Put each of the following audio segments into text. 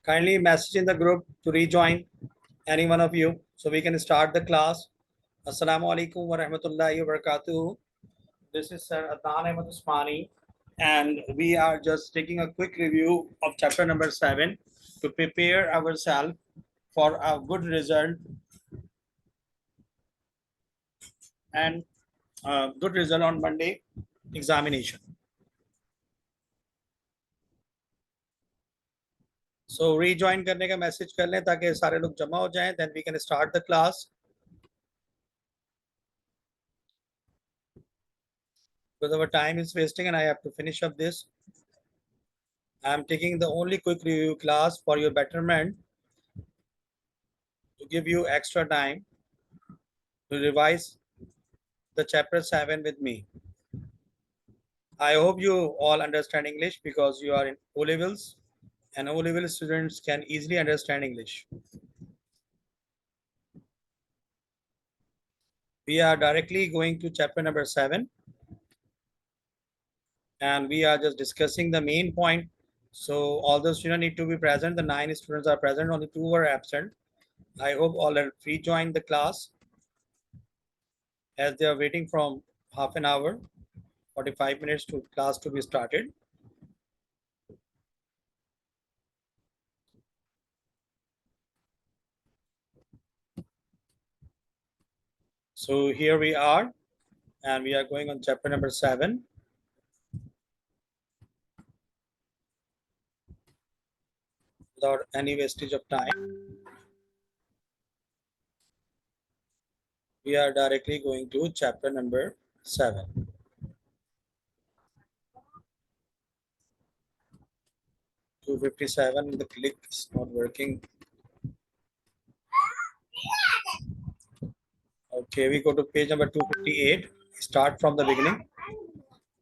Kindly message in the group to rejoin any one of you so we can start the class. Assalamu alaikum wa rahmatullahi wa barakatuh. This is Sir Adnan Ahmed Usmani, and we are just taking a quick review of chapter number 7 to prepare ourselves for a good result and good result on Monday examination. So rejoin करने का message कर लें ताकि सारे लोग जमा हो जाएं, then we can start the class. Because our time is wasting and I have to finish up this. I am taking the only quick review class for your betterment to give you extra time to revise the chapter 7 with me. I hope you all understand English because you are in O levels and O level students can easily understand English. We are directly going to chapter number 7 and we are just discussing the main point. So all the students need to be present. The 9 students are present, only 2 were absent. I hope all have rejoined the class as they are waiting from half an hour, 45 minutes to class to be started. So here we are, and we are going on chapter number 7. Without any wastage of time, we are directly going to chapter number 7. $257, the click is not working. Okay, we go to page number 258. Start from the beginning.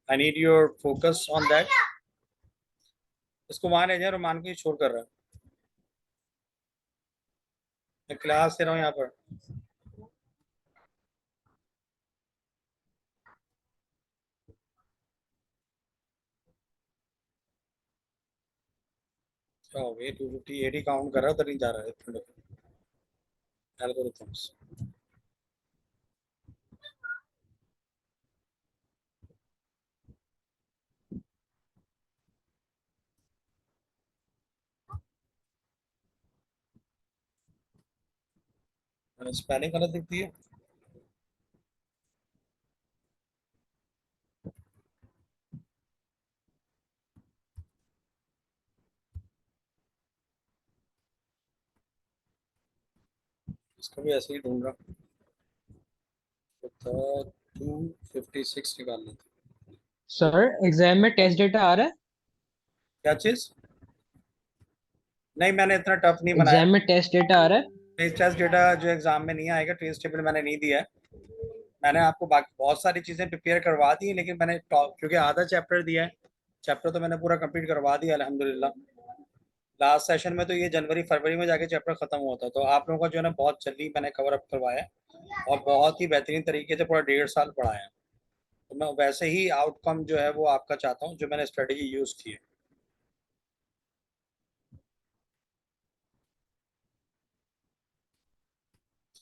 I need your focus on that. इसको वहां ले जाए, Roman को छोड़ कर रहा है. मैं क्लास ले रहा हूँ यहाँ पर. ये 258 ही काउंट कर रहा है, उधर नहीं जा रहा है. Algorithms. स्पेलिंग गलत दिखती है. इसको भी ऐसे ही ढूंढ रहा. तो 256 निकाल लेते. सर एग्जाम में टेस्ट डेटा आ रहा है. क्या चीज? नहीं, मैंने इतना टफ नहीं बनाया. एग्जाम में टेस्ट डेटा आ रहा है. टेस्ट डेटा जो एग्जाम में नहीं आएगा, ट्रेस टेबल मैंने नहीं दिया है. मैंने आपको बाकी बहुत सारी चीजें प्रिपेयर करवा दी, लेकिन मैंने क्योंकि आधा चैप्टर दिया है, चैप्टर तो मैंने पूरा कंप्लीट करवा दिया अल्हम्दुलिल्लाह. लास्ट सेशन में तो ये जनवरी फरवरी में जाके चैप्टर खत्म हुआ था, तो आप लोगों का जो है ना बहुत जल्दी मैंने कवर अप करवाया है और बहुत ही बेहतरीन तरीके से पूरा 1.5 साल पढ़ाया है. तो मैं वैसे ही आउटकम जो है वो आपका चाहता हूँ जो मैंने स्ट्रेटेजी यूज की है.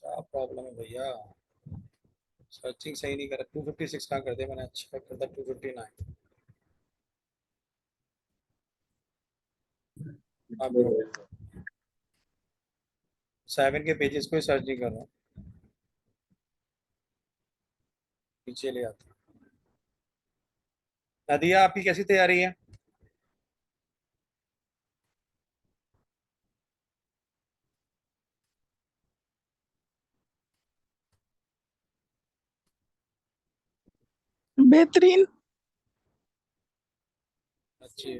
क्या प्रॉब्लम है भैया? सर्चिंग सही नहीं कर. 256 कहाँ कर दिया मैंने? अच्छा कर दिया 259. अब 7 के पेजेस को सर्च नहीं कर रहा हूँ, पीछे ले आता. नदिया, आपकी कैसी तैयारी है? बेहतरीन. अच्छी.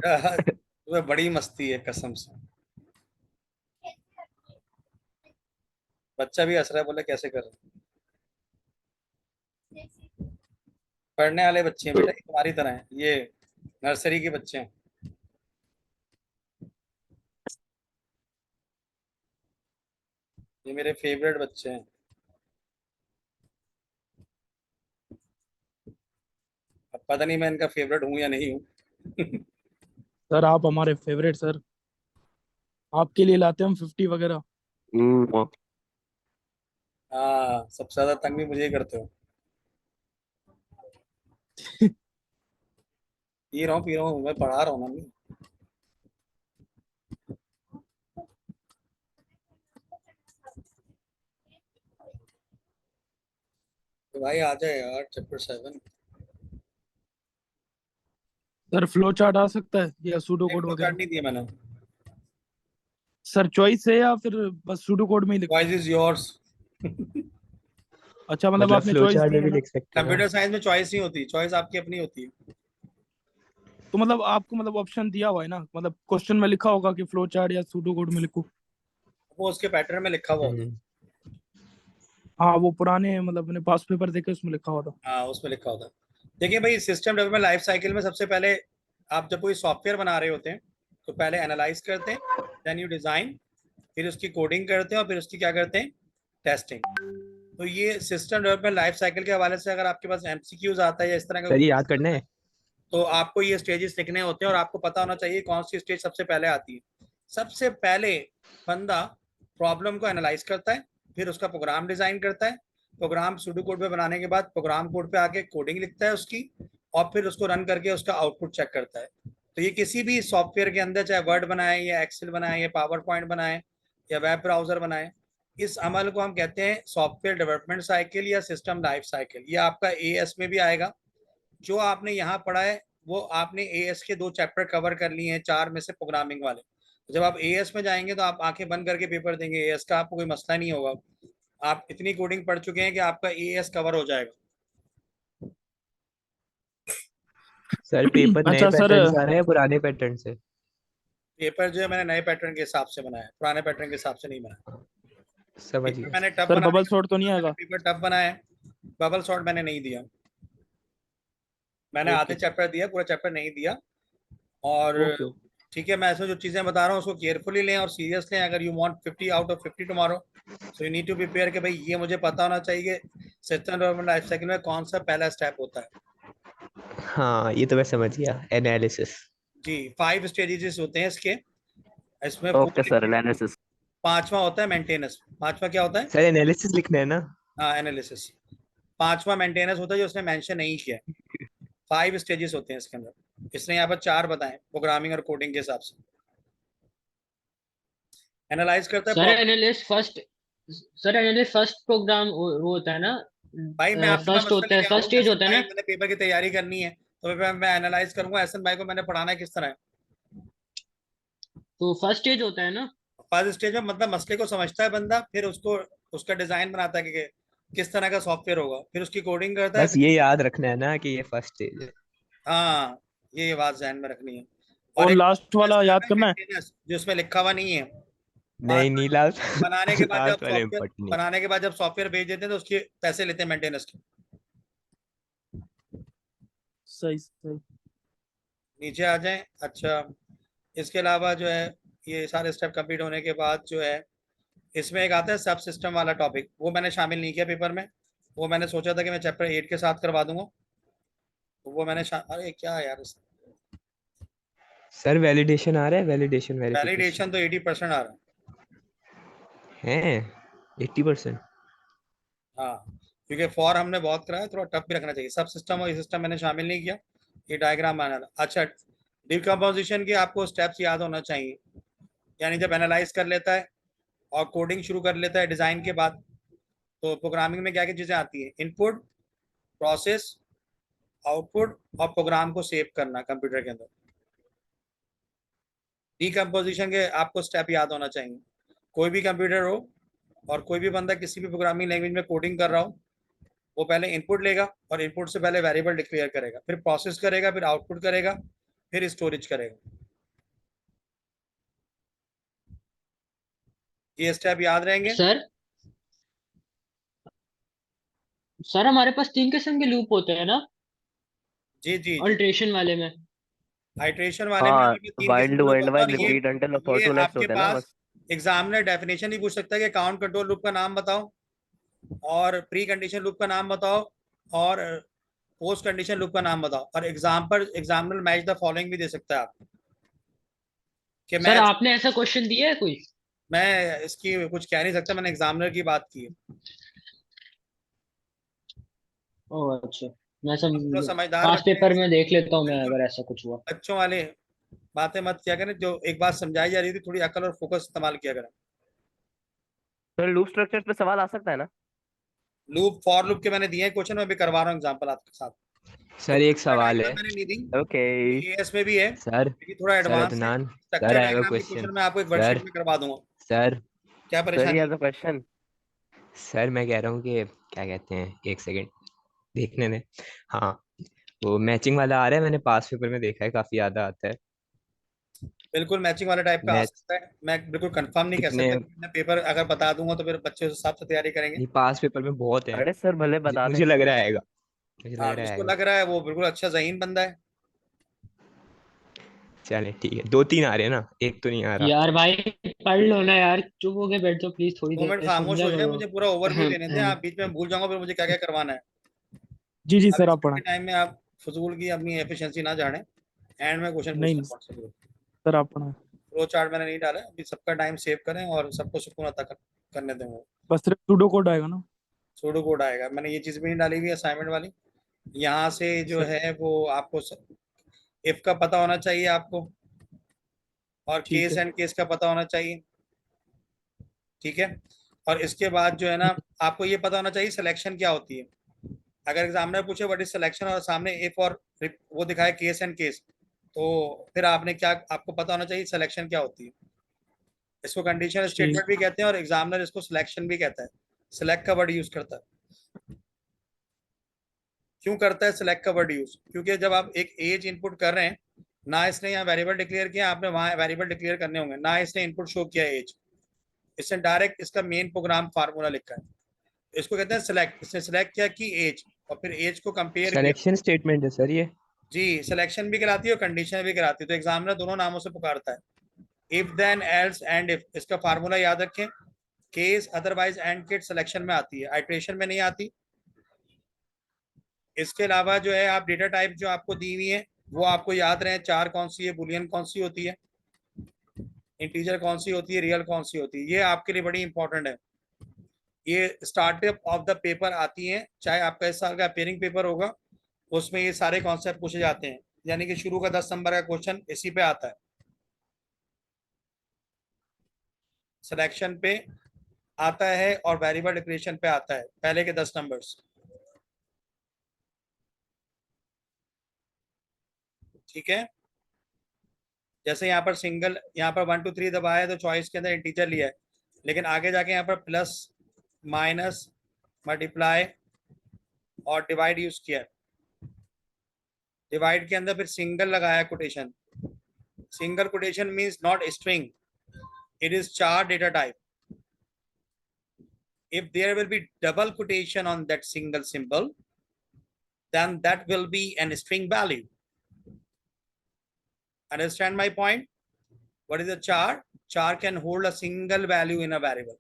तुम्हें बड़ी मस्ती है कसम से. बच्चा भी हंस रहा है, बोले कैसे कर रहे. पढ़ने वाले बच्चे हैं बेटा, तुम्हारी तरह हैं ये, नर्सरी के बच्चे हैं. ये मेरे फेवरेट बच्चे हैं. अब पता नहीं मैं इनका फेवरेट हूँ या नहीं हूँ. सर आप हमारे फेवरेट सर, आपके लिए लाते हम 50 वगैरह। हाँ, सबसे ज्यादा तंग भी मुझे ही करते हो। पी रहा हूँ मैं, पढ़ा रहा हूँ ना मैं। तो भाई आ जाए यार चैप्टर 7। सर फ्लो चार्ट आ सकता है या सूडो एक कोड फ्लो वगैरह? चार्ट नहीं दिया मैंने। सर चॉइस है या फिर बस सूडो कोड में ही लिखूं? Choice is yours. अच्छा, मतलब मतलब आपने फ्लो चॉइस चार्ट दी में है भी ना? लिख सकते हैं ना? कंप्यूटर साइंस में चॉइस नहीं होती, चॉइस आपकी अपनी होती है। तो मतलब आपको मतलब ऑप्शन दिया हुआ है ना, मतलब क्वेश्चन में लिखा होगा कि फ्लो चार्ट या सूडो कोड में लिखूं? वो उसके पैटर्न में लिखा हुआ होता है। हम्म। हाँ, वो पुराने मतलब अपने पास पेपर देखे उसमें लिखा हुआ था। हाँ, उसमें लिखा होता है। देखिए भाई, सिस्टम डेवलपमेंट लाइफ साइकिल में सबसे पहले आप जब कोई सॉफ्टवेयर बना रहे होते हैं तो पहले एनालाइज करते हैं, देन यू डिजाइन, फिर उसकी कोडिंग करते हैं और फिर उसकी क्या करते हैं, टेस्टिंग। तो ये सिस्टम डेवलपमेंट लाइफ साइकिल के हवाले से अगर आपके पास एमसीक्यूज आता है या इस तरह का सर ये कुछ याद करना आता है है। तो आपको ये स्टेजेस लिखने होते हैं और आपको पता होना चाहिए कौन सी स्टेज सबसे पहले आती है। सबसे पहले बंदा प्रॉब्लम को एनालाइज करता है, फिर उसका प्रोग्राम डिजाइन करता है, प्रोग्राम सुडो कोड पे बनाने के बाद प्रोग्राम कोड पे आके कोडिंग लिखता है उसकी, और फिर उसको रन करके उसका आउटपुट चेक करता है। तो ये किसी भी सॉफ्टवेयर के अंदर, चाहे वर्ड बनाए या एक्सेल बनाए या पावर पॉइंट बनाए या वेब ब्राउजर बनाए, इस अमल को हम कहते हैं सॉफ्टवेयर डेवलपमेंट साइकिल या सिस्टम लाइफ साइकिल। ये आपका एएस में भी आएगा। जो आपने यहाँ पढ़ा है वो आपने एएस के 2 चैप्टर कवर कर लिए हैं, 4 में से प्रोग्रामिंग वाले। जब आप एएस में जाएंगे तो आप आंखें बंद करके पेपर देंगे, एएस का आपको कोई मसला नहीं होगा। आप इतनी कोडिंग पढ़ चुके हैं कि आपका एएस कवर हो जाएगा। सर पेपर नए अच्छा सर। पैटर्न से आ रहे हैं पुराने पैटर्न से? पेपर जो है मैंने नए पैटर्न के हिसाब से बनाया है, पुराने पैटर्न के हिसाब से नहीं बनाया। हाँ, समझ पेपर गया मैंने सर। टफ सर बनाने बबल का शॉट तो नहीं मैंने आएगा? पेपर टफ बनाया है। बबल शॉट मैंने नहीं दिया। मैंने आधे ओके चैप्टर दिया, पूरा चैप्टर नहीं दिया। और ओके ओके। ठीक है, मैं इसमें जो चीजें बता रहा हूँ उसको केयरफुली लें और सीरियस लें। अगर you want 50 out of 50 tomorrow, so you need to prepare कि भाई ये मुझे पता होना चाहिए सिस्टम डेवलपमेंट लाइफ साइकिल में कौन सा पहला स्टेप होता है। हाँ ये तो मैं समझ गया, एनालिसिस। जी, 5 स्टेजेस होते हैं इसके। इसमें ओके सर, एनालिसिस। पांचवा होता है मेंटेनेंस। पांचवा क्या होता है? सर एनालिसिस लिखना है ना? हाँ, एनालिसिस। पांचवा मेंटेनेंस होता है जो उसने मेंशन नहीं किया। 5 स्टेजेस होते हैं इसके अंदर, इसने यहाँ पर 4 बताए प्रोग्रामिंग और कोडिंग के हिसाब से। एनालाइज करता है sir problem. Analyst first. Sir analyst first program वो होता है ना? भाई मैं आपके पास फर्स्ट मसला होता है, लेके आ रहा फर्स्ट हूँ, स्टेज एहसन होता है भाई ना? मैंने पेपर की तैयारी करनी है तो मैं एनालाइज करूंगा। एहसन भाई को मैंने पढ़ाना है किस तरह है। तो फर्स्ट स्टेज होता है ना? फर्स्ट स्टेज में मतलब मसले को समझता है बंदा, फिर उसको उसका डिजाइन बनाता है कि किस तरह का सॉफ्टवेयर होगा, फिर उसकी कोडिंग करता है, बस फिर ये याद रखना है ना कि ये फर्स्ट स्टेज है। हाँ, ये बात ध्यान में रखनी है। और और एक लास्ट वाला याद स्टेप है करना है। मेंटेनेंस, जो इसमें लिखा हुआ नहीं है। नहीं पांचवा नहीं, जो लास्ट बनाने के बाद जब लास्ट वाले सॉफ्टवेयर इम्पोर्टेंट नहीं। बनाने के बाद जब सॉफ्टवेयर भेज देते हैं तो उसके पैसे लेते हैं मेंटेनेंस के। सही सही। नीचे आ जाएं। अच्छा, इसके अलावा जो है ये सारे स्टेप कंप्लीट होने के बाद जो है इसमें एक आता है सब सिस्टम वाला टॉपिक, वो मैंने शामिल नहीं किया पेपर में। वो मैंने सोचा था कि मैं चैप्टर 8 के साथ करवा दूंगा, तो वो अरे क्या यार, सर वैलिडेशन आ रहा है, वैलिडेशन वेरिफिकेशन वैलिडेशन तो 80% आ रहा है 80%। है। हाँ, क्योंकि फॉर हमने बहुत कराया, थोड़ा टफ भी रखना चाहिए। सब सिस्टम और ये सिस्टम मैंने शामिल नहीं किया। ये डायग्राम बनाना था। अच्छा, डिकम्पोजिशन के आपको स्टेप्स याद होना चाहिए। यानी जब एनालाइज कर लेता है और कोडिंग शुरू कर लेता है डिजाइन के बाद, तो प्रोग्रामिंग में क्या क्या चीजें आती है? इनपुट, प्रोसेस, आउटपुट और प्रोग्राम को सेव करना कंप्यूटर के अंदर। डिकम्पोजिशन के आपको स्टेप याद होना चाहिए। कोई भी कंप्यूटर हो और कोई भी बंदा किसी भी प्रोग्रामिंग लैंग्वेज में कोडिंग कर रहा हो, वो पहले इनपुट लेगा और इनपुट से पहले वेरिएबल डिक्लेयर करेगा, फिर प्रोसेस करेगा, फिर आउटपुट करेगा, फिर स्टोरेज करेगा। ये स्टेप याद रहेंगे। सर सर हमारे पास 3 किस्म के लूप होते हैं ना, जी जी जी। अल्ट्रेशन वाले में? हाइड्रेशन वाले में हाँ, हमारे पास 3 किस्म वाइल के डू लूप एंड होता है। वाइल और रिपीट अंटिल और ये टू लेफ्ट आपके होता है ना पास बस। एग्जामिनर डेफिनेशन ही पूछ सकता है कि काउंट कंट्रोल लूप का नाम बताओ, और प्री कंडीशन लूप का नाम बताओ, और पोस्ट कंडीशन लूप का नाम बताओ, और example example match the following भी दे सकता है आप। कि सर मैथ्स, आपने ऐसा क्वेश्चन दिया है कोई? मैं इसकी कुछ कह नहीं सकता, मैंने एग्जामिनर की बात की है। ओह अच्छा, मैं सब जो समझदार पास बच्चे हैं, पेपर में देख लेता हूँ मैं बिल्कुल अगर ऐसा कुछ हुआ। बच्चों वाले बातें मत किया करें। जो एक बात समझाई जा रही थी, थोड़ी अकल और फोकस इस्तेमाल किया करें। तो लूप स्ट्रक्चर पे सवाल आ सकता है ना? लूप, फॉर लूप के मैंने दिए हैं क्वेश्चन, मैं भी करवा रहा हूँ एग्जाम्पल आपके साथ। सर एक स्ट्रक्चर सवाल डायग्राम है। मैंने नहीं दी, ओके एएस में भी है सर लेकिन थोड़ा सर एडवांस है। Adnan sir, structure I have a diagram के क्वेश्चन। क्वेश्चन मैं आपको एक वर्कशीट सर में करवा दूंगा। सर क्या सर परेशानी ये है? तो क्वेश्चन। सर मैं कह रहा हूँ कि क्या कहते हैं, एक सेकंड देखने में। हाँ, वो मैचिंग वाला आ रहा है, मैंने पास पेपर में देखा है, काफी ज्यादा आता है। बिल्कुल मैचिंग वाला टाइप का आ मैच सकता है, मैं बिल्कुल कंफर्म नहीं कह कितने? सकता कि मैं पेपर अगर बता दूंगा तो फिर बच्चे उस हिसाब से तैयारी करेंगे। नहीं, पास पेपर में बहुत है। अरे सर भले मुझे बता दें। मुझे लग रहा है आएगा। मुझे लग हाँ, रहा है जिसको आएगा। लग रहा है वो बिल्कुल अच्छा ज़हीन बंदा है। चले ठीक है, दो तीन आ रहे हैं ना, एक तो नहीं आ रहा। यार भाई पढ़ लो ना यार, चुप हो के बैठ जाओ प्लीज, थोड़ी 2 मिनट देर खामोश समझा हो जाए, करो। मुझे पूरा ओवरव्यू अहम, लेने दें। अहम। आप बीच में भूल जाऊंगा फिर मुझे क्या क्या करवाना है। जी जी अब सर, आप इसके पढ़ाएं। टाइम में आप फजूल की अपनी एफिशिएंसी ना जाने। एंड में क्वेश्चन नहीं पूछना नहीं पड़ सकता। सर, आप पढ़ाएं। फ्लो चार्ट मैंने नहीं डाला, अभी सबका टाइम सेव करें और सबको सुकून अता करने दें। वो बस सिर्फ सूडो कोड आएगा ना? सूडो कोड आएगा, मैंने ये चीज़ भी नहीं डाली हुई असाइनमेंट वाली। यहाँ से जो सर है वो आपको इफ का पता होना चाहिए आपको, और ठीक केस है। एंड केस का पता होना चाहिए। ठीक है। और इसके बाद जो है ना, हम्म, आपको ये पता होना चाहिए सिलेक्शन क्या होती है। अगर एग्जामिनर पूछे व्हाट इज सिलेक्शन और सामने इफ और वो दिखाए केस एंड केस, तो फिर आपने क्या, आपको पता होना चाहिए सिलेक्शन क्या होती है। इसको कंडीशनल ठीक। स्टेटमेंट भी कहते हैं और एग्जामिनर इसको सिलेक्शन भी कहता है। सिलेक्ट का वर्ड यूज करता है। क्यों करता है सिलेक्ट का वर्ड यूज? क्योंकि जब आप एक एज इनपुट कर रहे हैं, ना इसने यहाँ वेरिएबल डिक्लेयर किया, आपने वहां वेरिएबल डिक्लेयर करने होंगे, ना इसने इनपुट शो किया एज, इसने डायरेक्ट इसका मेन प्रोग्राम फार्मूला लिखा है। इसको कहते हैं सिलेक्ट। इसने सिलेक्ट किया कि एज, और फिर एज को कंपेयर किया। सिलेक्शन स्टेटमेंट है सर ये? जी, सिलेक्शन भी कराती है और कंडीशन भी कराती है, तो एग्जामिनर दोनों नामों से पुकारता है। If then else end if, इसका फार्मूला याद रखें। केस अदरवाइज एंड किट सिलेक्शन में आती है, आइट्रेशन में नहीं आती। इसके अलावा जो है आप डेटा टाइप जो आपको दी हुई है वो आपको याद रहे, चार कौन सी है, बुलियन कौन सी होती है, इंटीजर कौन सी होती है, रियल कौन सी होती है, ये आपके लिए बड़ी इंपॉर्टेंट है। ये स्टार्टअप ऑफ द पेपर आती है, चाहे आपका इस साल का अपेयरिंग पेपर होगा, उसमें ये सारे कॉन्सेप्ट पूछे जाते हैं। यानी कि शुरू का 10 नंबर का क्वेश्चन इसी पे आता है, सिलेक्शन पे आता है और वेरिएबल डिक्लेरेशन पे आता है, पहले के 10 नंबर्स। ठीक है। जैसे यहाँ पर सिंगल, यहाँ पर 1 2 3 दबाया है तो चॉइस के अंदर इंटीजर लिया है, लेकिन आगे जाके यहाँ पर प्लस, माइनस, मल्टीप्लाई और डिवाइड यूज किया है। डिवाइड के अंदर फिर सिंगल लगाया quotation. Single quotation means not string, it is char data type. If there will be double quotation on that single symbol, then that will be an string value. Understand my point? What is a char? Char can hold a single value in a variable,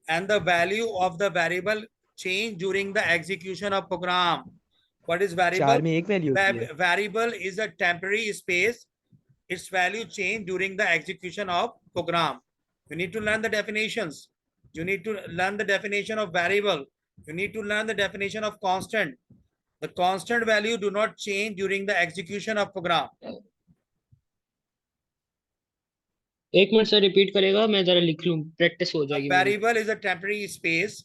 and the value of the variable change during the execution of program. What is variable? चार में एक value होती है? Variable is a temporary space. Its value change during the execution of program. You need to learn the definitions. You need to learn the definition of variable. You need to learn the definition of constant. The constant value do not change during the execution of program. एक minute sir repeat करेगा, मैं जरा लिख लूं, practice हो A जाएगी मेरी। variable is a temporary space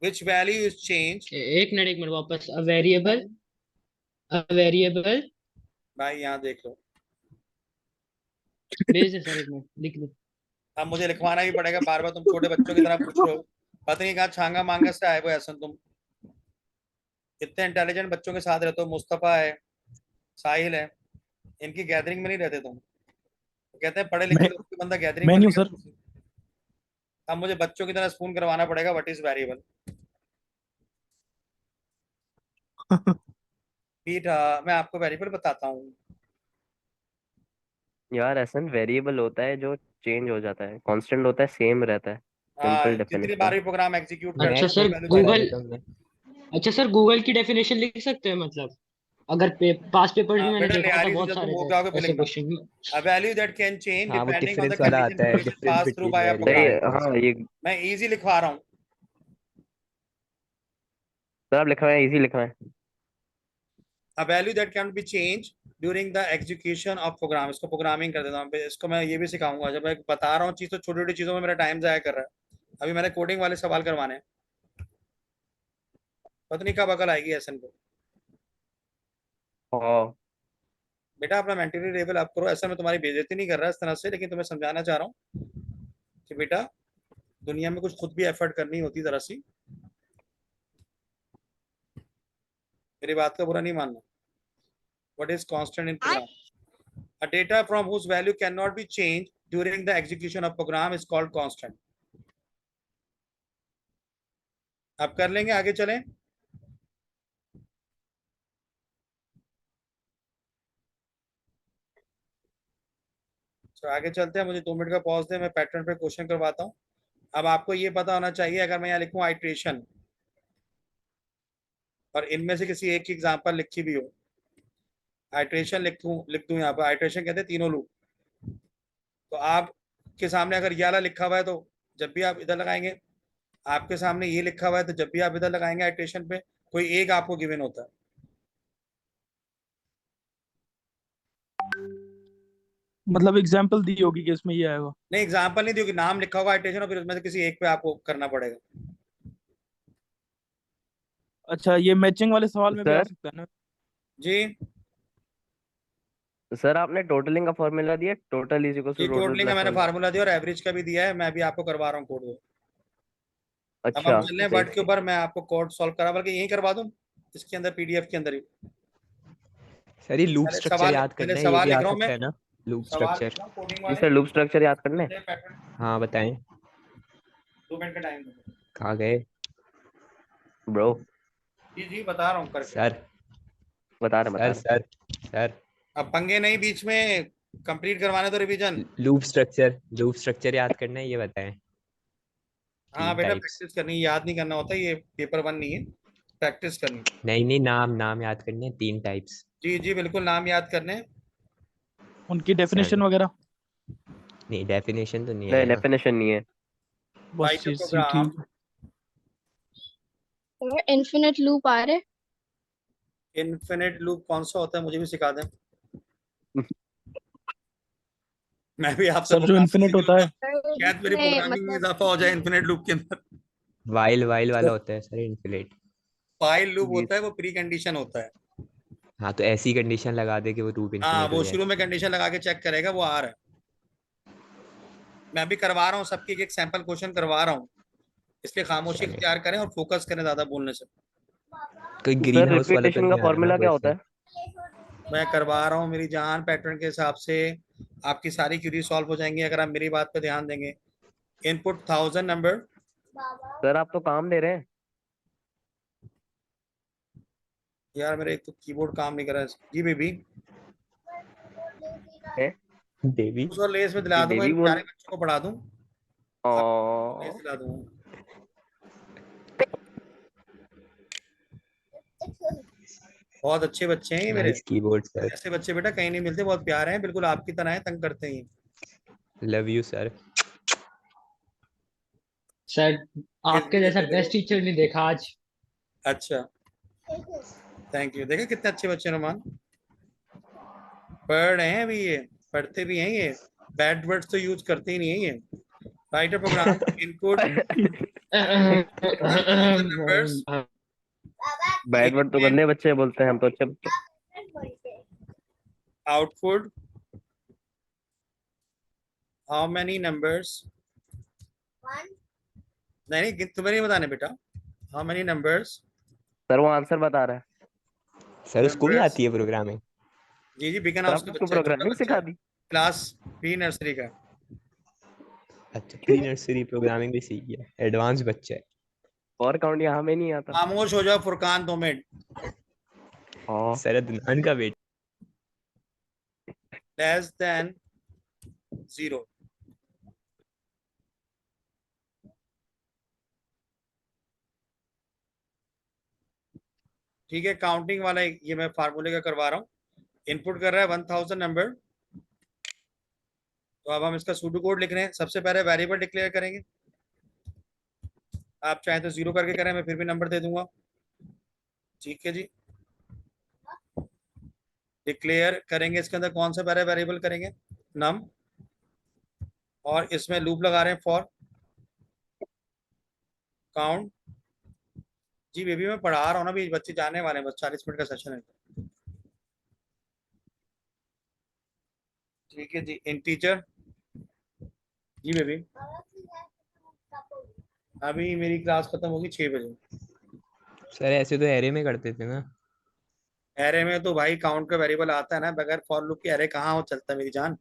which value is changed. एक मिनट वापस। A variable, a variable. भाई यहाँ देख लो, भेज दे सर, एक मिनट लिख लो। अब मुझे लिखवाना भी पड़ेगा बार बार, तुम छोटे बच्चों की तरह पूछ रहे हो। पता नहीं कहाँ छांगा मांगा से आए वो ऐसा। तुम इतने इंटेलिजेंट बच्चों के साथ रहते हो, मुस्तफा है, साहिल है, इनकी गैदरिंग में नहीं रहते तुम। कहते हैं पढ़े लिखे मैं लोग बंदा गैदरिंग मैं में नहीं हूँ सर। नहीं। अब मुझे बच्चों की तरह स्पून करवाना पड़ेगा व्हाट इज वेरिएबल। पीठ, मैं आपको वेरिएबल बताता हूँ। यार ऐसा वेरिएबल होता है जो चेंज हो जाता है, कांस्टेंट होता है सेम रहता है। हाँ, सिंपल जितनी बार डेफिनेशन। भी प्रोग्राम एग्जीक्यूट करता अच्छा है मैथ्स उसकी सर में वैल्यू पढ़ा चेंज। है गूगल, ये तो हमने। अच्छा सर गूगल की डेफिनेशन लिख सकते हैं मतलब? अगर पास पेपर्स भी हाँ मैंने बेटा देखा था, लिहारी बहुत जब तुम सारे हो थे जाओगे फिर ऐसे लिखना। Question. A value that can change हाँ वो depending on the डिफरेंस वाला condition आता in है, which it difference pass through between by a variable program। And हाँ कांस्टेंट। ये मैं इजी लिखवा रहा हूँ। सर आप लिखा है, इजी लिखा है। A value that can be changed during the execution of program, इसको प्रोग्रामिंग कर देता हूँ। इसको मैं ये भी सिखाऊंगा। जब मैं बता रहा हूँ चीज तो छोटी छोटी चीजों में मेरा टाइम जाया कर रहा है। अभी मैंने कोडिंग वाले सवाल करवाने हैं, पता नहीं कब अकल आएगी एसन को। हाँ बेटा अपना मेंटली लेवल अप करो। ऐसा मैं तुम्हारी बेइज्जती नहीं कर रहा इस तरह से, लेकिन तुम्हें समझाना चाह रहा हूँ कि बेटा दुनिया में कुछ खुद भी एफर्ट करनी होती जरा सी। मेरी बात का बुरा नहीं मानना। What is constant in program? A data from whose value cannot be changed during the execution of program is called constant। अब कर लेंगे, आगे चलें। तो आगे चलते हैं। मुझे 2 मिनट का पॉज दे, मैं पैटर्न पे क्वेश्चन करवाता हूँ। अब आपको ये पता होना चाहिए, अगर मैं यहाँ लिखूँ आइट्रेशन और इनमें से किसी एक की एग्जांपल लिखी भी हो, आइट्रेशन लिख दूँ यहाँ पर। आइट्रेशन कहते हैं तीनों लूप। तो आपके सामने अगर ये वाला लिखा हुआ है तो जब भी आप इधर लगाएंगे, आपके सामने ये लिखा हुआ है तो जब भी आप इधर लगाएंगे आइट्रेशन पे, कोई एक आपको गिवन होता है। मतलब एग्जांपल दी होगी कि इसमें ये आएगा। नहीं एग्जांपल नहीं दी होगी, नाम लिखा होगा आइट्रेशन और फिर उसमें से किसी एक पे आपको करना पड़ेगा। अच्छा, ये मैचिंग वाले सवाल में भी आ सर, सकता है ना? जी सर आपने टोटलिंग का फॉर्मूला दिया, टोटल इज इक्वल टू ये टोटल टोटलिंग का प्लस मैंने 1। फार्मूला दिया और एवरेज का भी दिया है, मैं भी आपको करवा रहा हूँ कोड वो। अब हम अच्छा चल रहे हैं सही वर्ड के ऊपर, मैं आपको कोड सॉल्व करा बल्कि यहीं करवा दूँ इसके अंदर, पीडीएफ के अंदर ही। सर ये लूप स्ट्रक्चर याद पहले करना है, ये सवाल भी लिख आ रहा हूँ मैं। सकता है ना? लूप सवाल स्ट्रक्चर। लिख रहा हूँ कोडिंग जी वाले। सर, लूप स्ट्रक्चर याद करने। पैटर्न हाँ बताएं। 2 मिनट का टाइम दो। कहाँ गए ब्रो, जी जी बता रहा हूँ करके। सर? बता सर रहे। सर सर अब पंगे नहीं बीच में, कंप्लीट करवाने तो रिवीजन। लूप स्ट्रक्चर याद करना है, ये बताएं। हाँ 3 बेटा टाइप्स। प्रैक्टिस करनी, याद नहीं करना होता, ये पेपर 1 नहीं है, प्रैक्टिस करनी। नहीं नहीं, नाम नाम याद करने हैं, 3 टाइप्स। जी जी बिल्कुल नाम याद करने। उनकी सर डेफिनेशन वगैरह। नहीं, डेफिनेशन तो नहीं है नहीं, यहाँ। डेफिनेशन नहीं है। बस राइट अ इसी प्रोग्राम। ठीक है। इन्फिनिट लूप आ रहे। इन्फिनिट लूप कौन सा होता है मुझे भी सिखा दें, मैं भी आपसे सर जो प्रोग्रामिंग इन्फिनिट सीख होता लूंगा। है। शायद मेरी जिसमें प्रोग्रामिंग में मतलब इजाफा हो जाए इन्फिनिट लूप के अंदर। वाइल वाइल वाला होता है सर इनफिनिट। फाइल लूप जी होता है, वो प्री कंडीशन होता है। हाँ तो ऐसी कंडीशन लगा दे कि वो लूप हाँ इनफिनिट हो वो जाए। शुरू में कंडीशन लगा के चेक करेगा वो आ रहा है। मैं अभी करवा रहा हूँ सबकी एक सैंपल क्वेश्चन करवा रहा हूँ, इसलिए खामोशी चले, इख्तियार करें और फोकस करें ज्यादा बोलने से। कोई ग्रीन सर हाउस वाला तो रिपीटेशन का नहीं आ रहा ना फॉर्मूला क्या होता क्वेश्चन? है? मैं करवा रहा हूँ मेरी जान, पैटर्न के हिसाब से आपकी सारी क्यूरी सॉल्व हो जाएंगी अगर आप मेरी बात पे ध्यान देंगे। Input 1000 number. सर आप तो काम दे रहे हैं। यार मेरे एक तो कीबोर्ड काम नहीं कर रहा है। जी बेबी, हैं? देवी। उस और लेस में दिला ये दूंगा, इन बेबी प्यारे बोल। बच्चों को पढ़ा दूं, लेस ओ, दिला दूंगा। बहुत अच्छे बच्चे हैं ये मेरे। Nice keyboard sir. ऐसे बच्चे बेटा कहीं नहीं मिलते, बहुत प्यारे हैं, बिल्कुल आपकी तरह है, तंग करते ही। Love you sir. सर किस आपके भी जैसा देते मेरे बेस्ट को। टीचर नहीं देखा आज। अच्छा थैंक यू। देखा कितने अच्छे बच्चे रोमान, पढ़ रहे हैं अभी ये, पढ़ते भी हैं ये, बैड वर्ड्स तो यूज करते ही नहीं है ये। Write a program input numbers, bad word तो गंदे बच्चे बोलते हैं, हम तो अच्छे बच्चे। Output how many numbers. नहीं नहीं तुम्हें नहीं बताने बेटा, हाउ मेनी नंबर्स। सर वो आंसर बता रहा है। सर उसको भी नंबर्स आती है प्रोग्रामिंग? जी जी बिगन सर हाउस आपने का उसको बच्चा है, छोटा प्रोग्रामिंग बच्चा सिखा है, दी? क्लास प्री नर्सरी का। अच्छा, प्री नर्सरी प्रोग्रामिंग भी सीख गया, एडवांस बच्चा है। और काउंट यहाँ में नहीं आता। खामोश हो जाओ फुरकान 2 मिनट। हाँ सर अदनान का बेटा। Less than 0। ठीक है, काउंटिंग वाला ये मैं फार्मूले का करवा रहा हूँ। इनपुट कर रहा है 1000 नंबर, तो अब हम इसका सूडो कोड लिख रहे हैं। सबसे पहले वेरिएबल डिक्लेयर करेंगे, आप चाहे तो 0 करके करें, मैं फिर भी नंबर दे दूंगा। ठीक है जी, डिक्लेयर करेंगे, इसके अंदर कौन सा पहले वेरिएबल करेंगे, नम, और इसमें लूप लगा रहे हैं फॉर काउंट। जी बेबी मैं पढ़ा रहा हूँ ना, भी बच्चे जाने वाले हैं, बस 40 मिनट का सेशन है। ठीक है जी, इंटीजर। जी बेबी अभी मेरी क्लास खत्म होगी 6 बजे। सर ऐसे तो एरे में करते थे ना। एरे में तो भाई काउंट का वेरिएबल आता है ना, बगैर फॉर लूप के एरे कहाँ हो चलता है मेरी जान।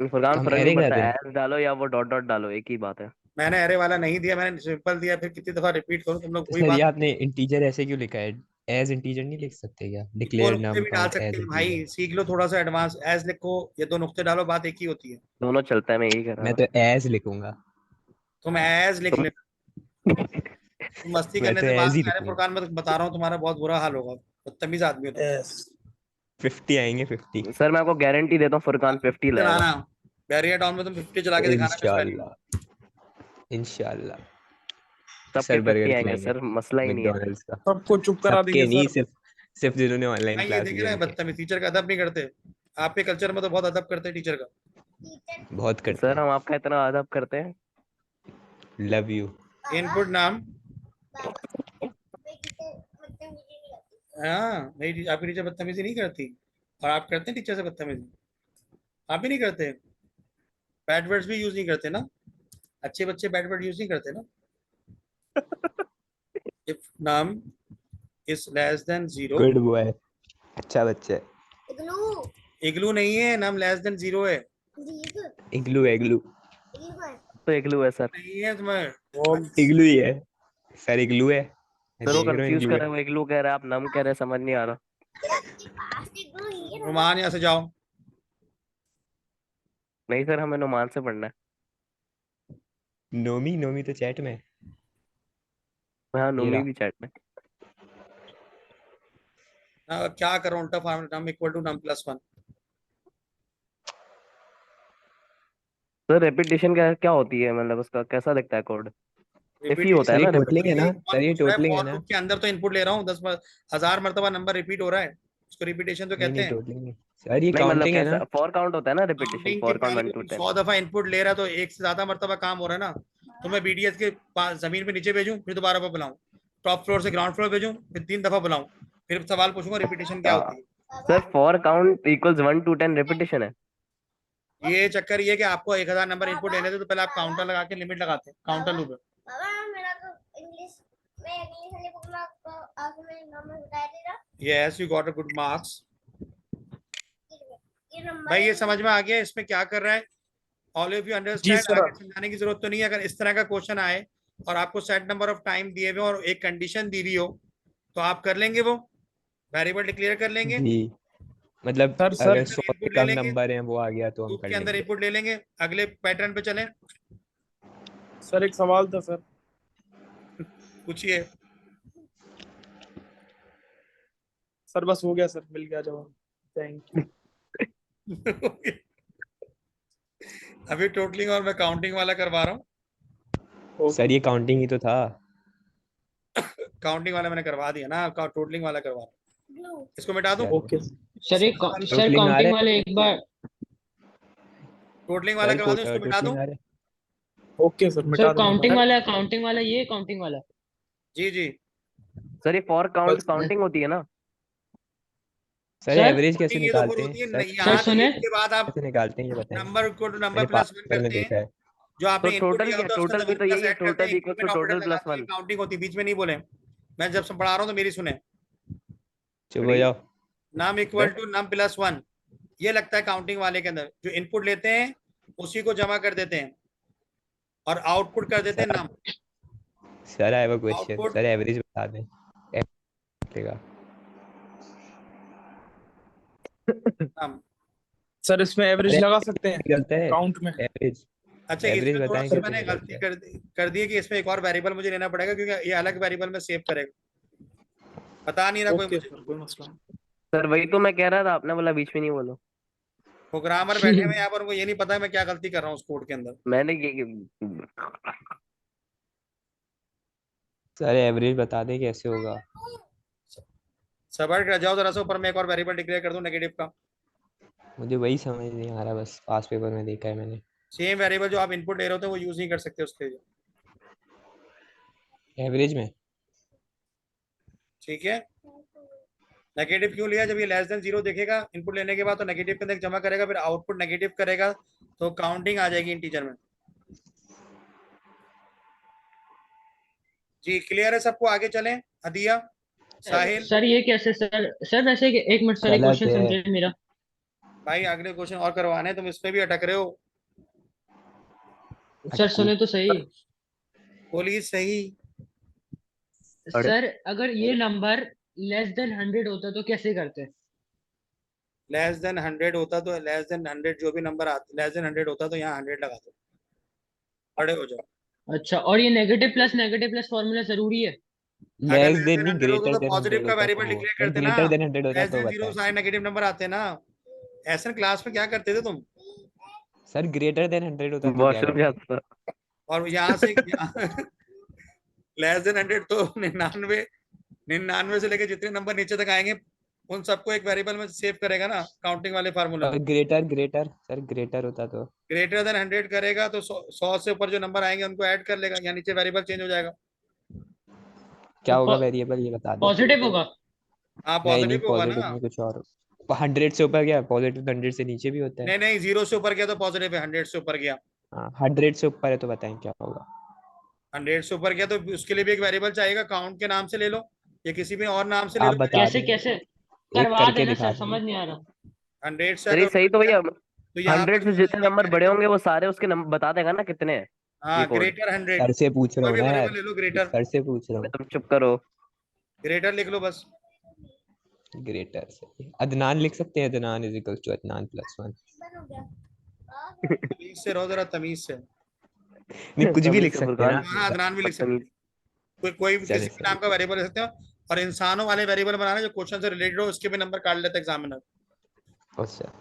फुरकान हम फर्क एरे नहीं कर पड़ता, रहे हैं। एस डालो या वो डॉट डॉट डालो, एक ही बात है। मैंने एरे वाला नहीं दिया, मैंने सिंपल दिया, फिर कितनी दफा रिपीट करूँ, तुम लोग तो वही सर ये बात। आपने इंटीजर ऐसे क्यों लिखा है? एज इंटीजर नहीं लिख सकते क्या? दो डिक्लेयर नुक्ते नम भी डाल काउंट सकते एज हैं इंटीजर। भाई, सीख लो थोड़ा सा एडवांस। एज लिखो या 2 नुक्ते डालो, बात एक ही होती है। दोनों चलता है, मैं यही कर रहा मैं था। तो एज लिखूंगा। तुम एज लिख तुम लेना, तुम मस्ती मैं करने तो से बात एज ही नहीं आ रहे लिखूंगा। फुरकान, मैं बता रहा हूँ तुम्हारा बहुत बुरा हाल होगा, बदतमीज आदमी हो तुम। यस 50 आएंगे 50। सर मैं आपको गारंटी देता हूँ फुरकान 50 लाएगा। चलाना बैरियर डाउन में तुम 50 चला के दिखाना मिस वैल्यू। इंशाल्लाह इंशाल्लाह। सबके सर 50 बर्गर आएंगे खिलाएंगे सर, मसला ही नहीं है। मैकडॉनल्ड्स का। सबको चुप करा देंगे सबके नहीं, सर। सिर्फ सिर्फ जिन्होंने ऑनलाइन भाई ये क्लास देखे ली ना, उनके। बदतमीज, टीचर का अदब नहीं करते। आपके कल्चर में तो बहुत अदब करते हैं टीचर का। बहुत करते सर हैं। हम आपका इतना अदब करते हैं। Love you. इनपुट नाम, हाँ नहीं आपकी टीचर बदतमीजी नहीं करती, और आप करते हैं टीचर से बदतमीजी? आप ही नहीं करते, बैड वर्ड्स भी यूज नहीं करते ना, अच्छे बच्चे बैड वर्ड यूज नहीं करते ना। इफ नाम is less than 0, good boy. अच्छा बच्चा है। इग्लू नहीं है, नाम लेस देन 0 है। इग्लू इग्लू तो इग्लू है सर। नहीं है तुम्हें, इग्लू ही है। सर इग्लू है, मैं सर वो देख रहा हूँ कंफ्यूज इग्लू कर है। रहे हैं, वो इग्लू कह रहे हैं, आप नम कह रहे हैं, समझ नहीं आ रहा। रुमान यहाँ से जाओ। नहीं सर, हमें नुमान से पढ़ना है। नोमी नोमी तो चैट में है। हाँ ये नोमी रहा। भी चैट में। क्या करो, उल्टा formula, num equal to num plus 1। Sir repetition क्या क्या होती है, मतलब उसका कैसा दिखता है कोड? इफ ही होता रिपीटेशन है सर ये ना टोटलिंग है रेपिटेशन। ना? कौन सर ये पूछ रहा है, टोटलिंग है फॉर ना? लूप के अंदर तो इनपुट ले रहा हूँ, 10,000 मरतबा नंबर रिपीट हो रहा है, उसको रिपीटेशन तो नहीं कहते नहीं हैं। टोटलिंग नहीं सर, ये नहीं मतलब काउंटिंग है ना? कैसा फॉर काउंट होता है ना, रेपिटेशन काउंटिंग के फॉर काउंट पहले 1 to 10। 100 दफा इनपुट ले रहा है, तो एक से ज्यादा मरतबा काम हो रहा है ना। तो मैं बीडीएस के पास जमीन पे नीचे भेजूं, फिर दोबारा पर बुलाऊं, टॉप फ्लोर से ग्राउंड फ्लोर भेजूं, फिर 3 दफा बुलाऊं, फिर सवाल पूछूंगा रिपीटेशन क्या होती sir for count equals 1 to 10 repetition है। है। ये चक्कर ये कि आपको 1000 नंबर इनपुट लेने थे, तो पहले आप काउंटर लगा के लिमिट लगाते हैं, counter loop. Yes you got a good marks. भाई ये समझ में आ गया इसमें क्या कर रहा है, all of you ji understand. Sir. आगे समझाने की जरूरत तो नहीं है। अगर इस तरह का क्वेश्चन आए और आपको सेट नंबर ऑफ टाइम दिए हुए और एक कंडीशन दी हुई हो, तो आप कर लेंगे, वो वेरिएबल डिक्लेयर कर लेंगे, जी मतलब सर सर अगर 100 से इनपुट ले कम लेंगे, नंबर हैं वो आ गया तो हम लूप कर के अंदर लेंगे। इनपुट ले लेंगे, अगले पैटर्न पे चलें। सर एक सवाल था सर। पूछिए। सर बस हो गया सर, मिल गया जवाब। Thank you. अभी टोटलिंग और मैं काउंटिंग वाला करवा रहा हूँ। सर ये काउंटिंग ही तो था। काउंटिंग वाला मैंने करवा दिया ना, टोटलिंग वाला करवा रहा हूँ। इसको मिटा दूं, चलो ओके सर एक सर टोटलिंग आ रहा काउंटिंग है। वाले एक बार। टोटलिंग वाला सर करवा दूं, इसको मिटा दूं। टोटलिंग आ रहा है। ओके सर, सर मिटा काउंटिंग देना। वाला, काउंटिंग वाला, ये काउंटिंग वाला। जी जी। सर ये फॉर काउंट बस काउंटिंग होती है ना? सर सर एवरेज कैसे काउंटिंग ये तो फिर निकालते हैं होती है सर? सर यहाँ सुने। एक के बाद आप कैसे निकालते हैं ये बताएं। नंबर को नंबर मैंने प्लस 1 पेपर में करते हैं। देखा है। जो तो आपने इनपुट टोटल लिया क्या, होता है उसका टोटल भी डबल तो यही प्लस है, ऐड करते टोटल हैं, equals to increment operator total plus लगाते हैं, 1। काउंटिंग होती है। बीच में नहीं बोले, मैं जब से पढ़ा रहा हूँ तो मेरी सुने। चुप हो जाओ। Num equal to num plus 1, ये लगता है काउंटिंग वाले के अंदर। जो इनपुट लेते हैं उसी को जमा कर देते हैं और आउटपुट कर देते हैं sir num. Sir I have a question. Output sir average बता दें। निकलेगा। नम। सर इसमें सर एवरेज लगा सकते हैं निकलता है काउंट में? एवरेज। अच्छा एवरेज इसमें थोड़ा बताएं सा कैसे मैंने निकलता गलती है। कर दी है कि इसमें एक और वेरिएबल मुझे लेना पड़ेगा, क्योंकि ये अलग वेरिएबल में सेव करेगा। बता नहीं रहा कोई ओके मुझे। सर, कोई मसला नहीं। सर वही तो मैं कह रहा था, आपने बोला बीच में नहीं बोलो। प्रोग्रामर बैठे हुए हैं यहाँ पर, उनको ये नहीं पता है मैं क्या गलती कर रहा हूँ उस कोड के अंदर। मैंने सर एवरेज बता दे कैसे होगा। सबर्ट जाओ जरा सा ऊपर, मैं एक और वेरिएबल डिक्लेयर कर दूं नेगेटिव का। मुझे वही समझ नहीं आ रहा, बस पास पेपर में देखा है मैंने। सेम वेरिएबल जो आप इनपुट ले रहे होते हैं वो यूज नहीं कर सकते उसके लिए। एवरेज में ठीक है। नेगेटिव क्यों लिया? जब ये लेस देन 0 देखेगा इनपुट लेने के बाद तो नेगेटिव के अंदर जमा करेगा, फिर आउटपुट नेगेटिव करेगा तो काउंटिंग आ जाएगी इंटीजर में। जी क्लियर है सबको? आगे चलें। हदिया, साहिल सर ये कैसे सर? सर वैसे एक मिनट सर, एक गलत क्वेश्चन है। समझे मेरा। भाई, अगले क्वेश्चन और करवाने हैं, तुम इस पे भी अटक रहे हो। सर अटकू। सुने तो सही। बोलिए सही। अरे सर अगर ये नंबर लेस देन 100 होता तो कैसे करते? लेस देन 100 होता तो लेस देन 100 जो भी नंबर आता, लेस देन 100 होता तो यहाँ 100 लगा दो, खड़े हो जाओ। अच्छा, और ये नेगेटिव प्लस फॉर्मूला जरूरी है? अगर लेस लेस देन देन नहीं, 100 होता ग्रेटर तो देन पॉजिटिव 100 का होता वेरिएबल तो। डिक्लेयर सर करते ना। ग्रेटर देन 100 होता लेस तो देन 0 बताएं। सारे नेगेटिव नंबर आते ना। ऐसा क्लास में क्या करते थे तुम? सर ग्रेटर देन 100 होता तो क्या वॉशरूम करते? जाता था। और यहाँ से लेस देन 100 तो 99 से लेके जितने नंबर नीचे तक आएंगे उन सबको एक वेरिएबल में सेव करेगा ना, काउंटिंग वाले फार्मूला और में। ग्रेटर सर ग्रेटर होता तो। ग्रेटर देन 100 करेगा तो 100 से ऊपर जो नंबर आएंगे उनको ऐड कर लेगा, या नीचे वेरिएबल चेंज हो जाएगा। क्या होगा वेरिएबल ये बता दे। पॉजिटिव होगा? हाँ नहीं पॉजिटिव होगा पॉजिटिव ना। में कुछ और। 100 से ऊपर क्या, पॉजिटिव 100 से नीचे भी होता है। नहीं नहीं, 0 से ऊपर गया तो पॉजिटिव है, 100 से ऊपर गया। हाँ 100 से ऊपर है तो बताएं क्या होगा। 100 से ऊपर गया तो उसके लिए भी एक वेरिएबल चाहिएगा, काउंट के नाम से ले लो या किसी भी और नाम से ले आप लो। बता कैसे दें, कैसे एक करवा करके देना दिखा सर, दें। समझ नहीं आ रहा। 100 से अरे अगर सही ऊपर तो गया भैया, तो यहाँ पर 100 से जो है जितने एक नंबर बड़े वेरिएबल। होंगे वो सारे उसके नंबर बता देगा ना कितने हैं। ये हाँ कोड। ग्रेटर 100, सर से पूछ रहा कोई हूँ भी ना वेरिएबल यार। ले लो ग्रेटर। सर से पूछ रहा हूँ। तुम चुप करो। ग्रेटर लिख लो बस। ग्रेटर से अदनान लिख सकते हैं, Adnan is equal to Adnan plus 1। तमीज से रहो जरा, तमीज से। नहीं कुछ भी तमीज लिख से सकते हैं फुरकान, हाँ ना। अदनान भी लिख सकते बदतमीज। हैं। कोई भी चले किसी भी सर। नाम का वेरिएबल ले सकते हो। और इंसानों वाले वेरिएबल बनाना जो क्वेश्चन से रिलेटेड हो, उसके भी नंबर काट लेते एग्जामिनर। अच्छा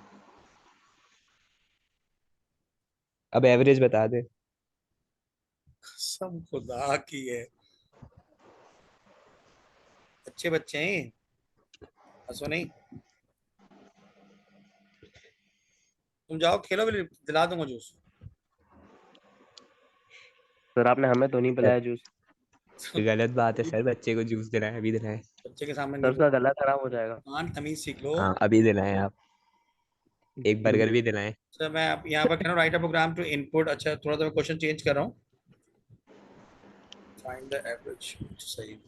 अब एवरेज बता दे। सब खुदा की है, अच्छे बच्चे हैं, हंसो नहीं। तुम जाओ खेलो, भी दिला दूंगा जूस। सर आपने हमें तो नहीं पिलाया जूस। गलत बात है सर, बच्चे को जूस दिलाएं, अभी दिलाएं। बच्चे के सामने सर नहीं उसका बोलते। गला खराब हो जाएगा। हाँ तमीज सीख लो। हाँ अभी दिलाएं आप। एक बर्गर भी दिलाएं। सर मैं अब यहाँ पर कह रहा हूँ write a program to input. अच्छा थोड़ा सा मैं क्वेश्चन चेंज कर रहा हूँ। फाइंड द एवरेज, सही।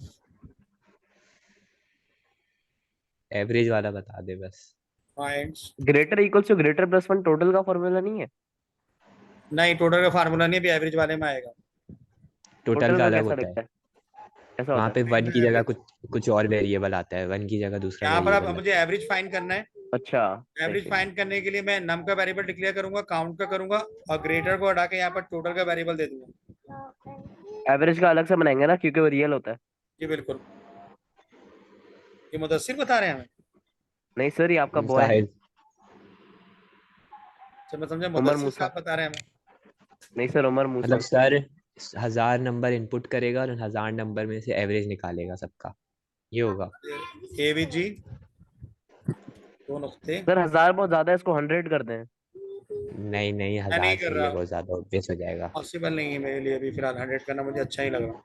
एवरेज वाला बता दे बस। Find. Greater equals to greater plus 1 total का फॉर्मूला नहीं है? नहीं टोटल का फार्मूला नहीं, अभी एवरेज वाले में आएगा। टोटल टोटल का का अलग कैसा होता है। दिखता है? कैसा वहां होता है? पे वन फाइंड द की जगह एवरेज। कुछ और वेरिएबल आता है, वन की जगह दूसरा यहाँ पर अब वेरिएबल मुझे आता एवरेज फाइंड करना है। अच्छा सही एवरेज सही। फाइंड करने के लिए मैं नम का वेरिएबल डिक्लेयर करूंगा, काउंट का करूंगा और ग्रेटर को हटा के यहाँ पर टोटल का वेरिएबल दे दूंगा। एवरेज का अलग से बनाएंगे ना, क्योंकि वो रियल होता है। जी बिल्कुल। ये मुदस्सिर बता रहे हैं हमें। नहीं सर, ये आपका है। बॉय है। साहिल। तो मैं समझा उमर मुदस्सिर मूसा। साहब बता रहे हैं हमें। नहीं सर, उमर मतलब मूसा। सर 1000 नंबर इनपुट करेगा और 1000 नंबर में से एवरेज निकालेगा सबका, ये होगा। ए बी जी, दो नुक्ते। सर 1000 बहुत ज्यादा है, इसको 100 कर दें। नहीं नहीं, मैं नहीं 1000 कर सही रहा, है, बहुत ज्यादा ऑब्वियस हो जाएगा। पॉसिबल नहीं है मेरे लिए अभी फिलहाल 100 करना, मुझे अच्छा ही लग रहा।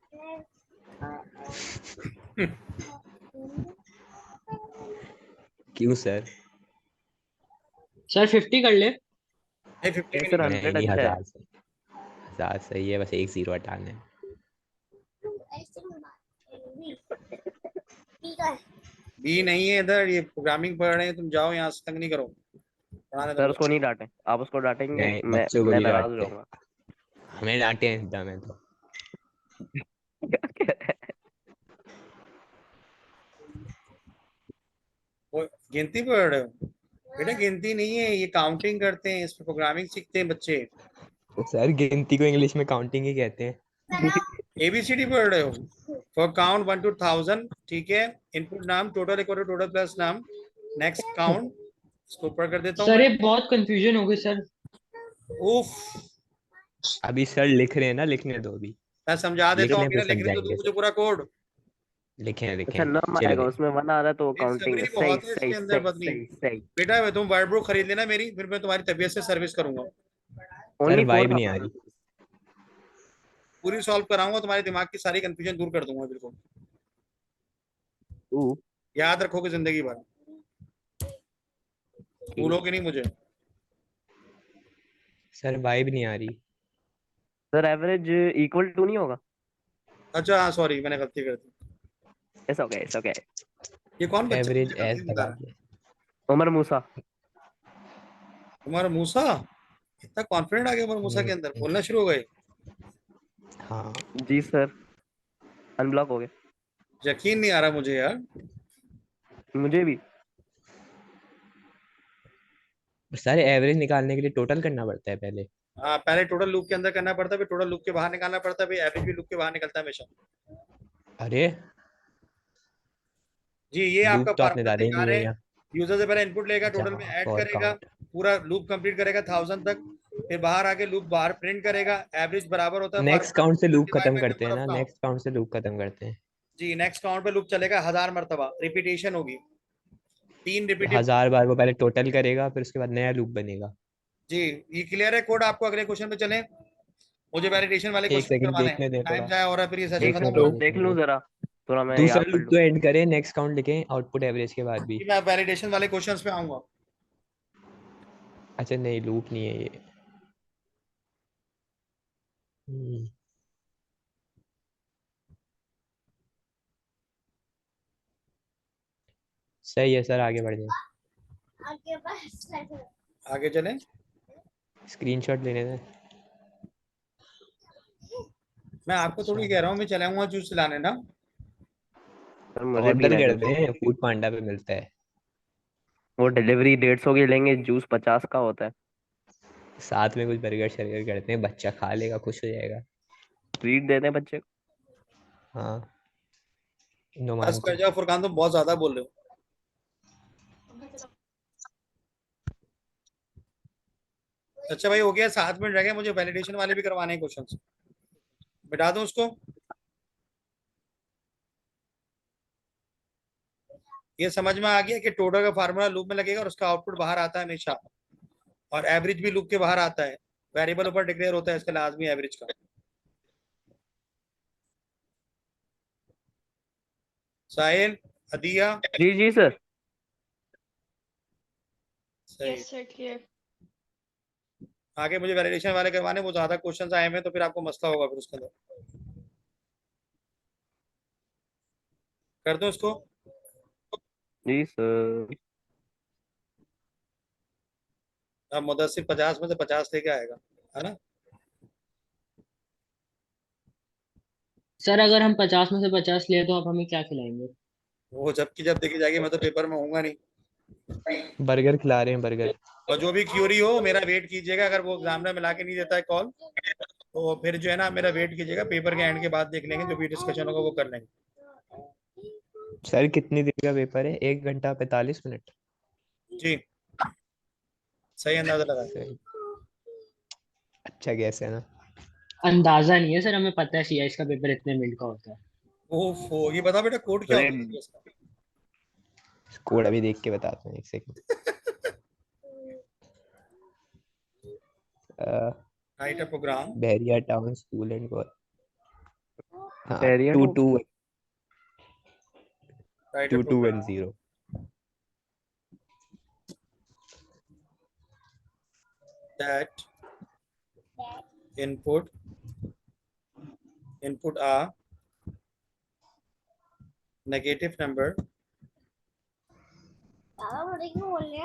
क्यों सर? सर 50 कर ले। नहीं 50 नहीं भी सर, नहीं। नहीं 100 नहीं, अच्छा है। 1000 सही, 1000 सही है, बस एक जीरो हटाना है। बी नहीं है इधर, ये प्रोग्रामिंग पढ़ रहे हैं, तुम जाओ यहाँ से, तंग नहीं करो, पढ़ाने दो सर मुझे। उसको नहीं डांटें, आप उसको डांटेंगे नहीं मैं बच्चों को मैं नहीं नाराज हो डांटते, जाऊंगा। हमें डांटे हैं दम है तो। क्या कह रहे हैं? वो गिनती पढ़ रहे हो? बेटा गिनती नहीं है, ये काउंटिंग करते हैं, इसमें प्रोग्रामिंग सीखते हैं बच्चे। तो सर गिनती को इंग्लिश में काउंटिंग ही कहते हैं। एबीसीडी पढ़ रहे हो? फॉर काउंट 1 to 1000, ठीक है। Input num total equal to total plus num. Next count, इसको ऊपर कर देता हूँ सर मैं। ये बहुत कंफ्यूजन हो गई सर। उफ, अभी सर लिख रहे हैं ना, लिखने दो अभी। मैं समझा देता हूँ लिखने अभी पे ना, लिखने तो समझाएंगे तू मुझे सर। पूरा कोड। लिखे अच्छा, लिखे नम चिल आएगा गए। उसमें, 1 आ रहा है तो काउंटिंग है। बेसब्री सही बहुत है सही इसके अंदर सही बदली। सही सही। बेटा वे तुम वर्ड बुक खरीद लेना मेरी, फिर मैं तुम्हारी तबीयत से सर्विस करूंगा। सर ओनली वाइब नहीं आ 4000 रही। रुपीज। पूरी सॉल्व कराऊंगा, तुम्हारे दिमाग की सारी कंफ्यूजन दूर कर दूंगा बिल्कुल। याद रखोगे जिंदगी भर, भूलोगे नहीं मुझे। सर वाइब नहीं आ रही। सर एवरेज इक्वल टू नहीं होगा? अच्छा हाँ, सॉरी मैंने गलती कर दी। ऐसा ओके, ऐसा ओके। ये कौन बच्चा एवरेज मुझे एज कंफ्यूज लगा बता रहा है? दिया। उमर मूसा। उमर मूसा? इतना कॉन्फिडेंट आ गया उमर मूसा के अंदर, बोलना शुरू हो गए। हाँ जी सर, अनब्लॉक हो गया। यकीन नहीं आ रहा मुझे यार। मुझे भी। सर एवरेज निकालने के लिए टोटल करना पड़ता है पहले। हाँ, पहले टोटल लूप के अंदर करना पड़ता है, फिर टोटल लूप के बाहर निकालना पड़ता है, फिर एवरेज भी लूप के बाहर निकलता है हमेशा। अरे जी, ये आपका लूप तो आपने फार्मूला डाले ही नहीं बेकार है है। यहाँ। यूजर से पहले इनपुट लेगा, टोटल में जमा ऐड फॉर करेगा, काउंट। पूरा लूप कंप्लीट करेगा 1000 तक, फिर बाहर आके लूप बाहर प्रिंट करेगा। एवरेज बराबर होता है नेक्स्ट फार्मूला काउंट से लूप डिवाइड खत्म बाय करते नंबर हैं ऑफ ना, काउंट। नेक्स्ट काउंट से लूप खत्म करते हैं। जी, नेक्स्ट काउंट पे लूप चलेगा 1000 मरतबा, रिपीटेशन होगी, 3 तो रिपीटेड। 1000 बार वो पहले टोटल करेगा, फिर उसके बाद नया लूप बनेगा। जी, ये क्लियर है कोड आपको? अगले क्वेश्चन पे चलें, मुझे वैलिडेशन वाले एक क्वेश्चन सेकंड करवाने हैं, देखने दें टाइम थोड़ा। जाया हो रहा है, फिर ये सेशन देख खत्म देखने हो दो रहा हेलो। है। देख देखने लूं दो। जरा, थोड़ा मैं दूसरा याद कर लूप लूं। तो एंड करें, नेक्स्ट काउंट लिखें, आउटपुट एवरेज के बाद भी। जी, मैं वैलिडेशन वाले क्वेश्चंस पे आऊंगा। अच्छा नहीं, लूप नहीं है ये। हम्म, सही है सर, आगे बढ़ जाए। आगे चलें। स्क्रीनशॉट लेने दें। मैं आपको थोड़ी कह रहा हूँ, मैं चलाऊंगा जूस चलाने ना। सर मुझे ऑर्डर पीना है कर जूस। दें, फूड पांडा पे मिलता है। वो डिलीवरी 150 की लेंगे, जूस 50 का होता है। साथ में कुछ बर्गर शर्गर करते हैं, बच्चा खा लेगा, खुश हो जाएगा। ट्रीट देते हैं बच्चे को। हाँ, बस नुमान कर को। जाओ फुरकान, तुम बहुत ज्यादा बोल रहे हो। अच्छा भाई, हो गया, 7 मिनट रह गए, मुझे वैलिडेशन वाले भी करवाने हैं क्वेश्चंस। बिठा दूं उसको? ये समझ में आ गया कि टोटल का फार्मूला लूप में लगेगा और उसका आउटपुट बाहर आता है हमेशा, और एवरेज भी लूप के बाहर आता है। वेरिएबल ऊपर डिक्लेयर होता है इसका लाजमी एवरेज का। साहिल, अदिया, जी जी सर। सही। Yes sir, clear. आगे मुझे वैलिडेशन वाले करवाने, वो ज्यादा क्वेश्चंस आए हुए हैं तो फिर आपको मसला होगा फिर उसके अंदर। कर दो इसको। जी सर। अब मुदस्सिर 50 में से 50 लेके आएगा, है ना? सर अगर हम 50 में से 50 ले तो आप हमें क्या खिलाएंगे? वो जबकि जब देखी जाएगी, मैं तो पेपर में होऊंगा नहीं। बर्गर खिला रहे हैं, बर्गर। और जो भी क्यूरी हो मेरा वेट कीजिएगा, अगर वो एग्जामिनर मिला के नहीं देता है कॉल, तो फिर जो है ना मेरा वेट कीजिएगा, पेपर के एंड के बाद देख लेंगे, जो भी डिस्कशन होगा वो कर लेंगे। सर कितनी देर का पेपर है? 1 घंटा 45 मिनट। जी, सही अंदाजा लगा। सही। अच्छा गैस है ना। अंदाजा नहीं है सर, हमें पता है सीआईएस का पेपर इतने मिनट का होता है। ओफो, ये बता बेटा कोड क्या थोड़े होता है इसका? कोड अभी देख के बताता हूँ, एक second. Write a program. Bairia town school and हाँ, area two two. To write a 2210। that input are negative number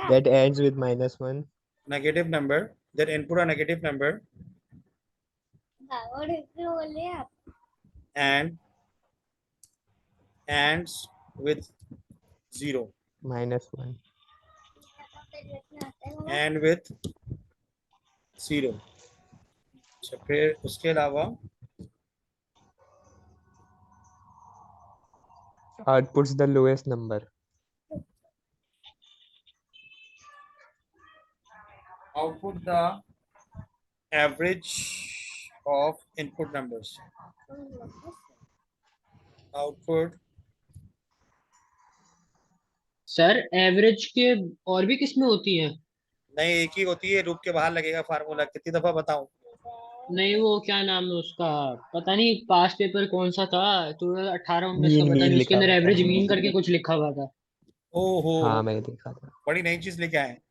That ends with -1. negative number that input are negative number and ends with 0 -1. and with 0। अच्छा, फिर उसके अलावा outputs the lowest number. Output the average of input numbers. Output sir average के और भी किस्में होती हैं? नहीं, एक ही होती है, रूप के बाहर लगेगा फार्मूला। कितनी दफा बताऊं? नहीं वो क्या नाम है उसका, पता नहीं पास्ट पेपर कौन सा था, 2018-19 का, मीन पता मीन नहीं, उसके लिखा अंदर होता एवरेज है। मीन करके कुछ लिखा हुआ था। ओहो, हाँ मैंने देखा था बड़ी नई चीज लेके आए हैं।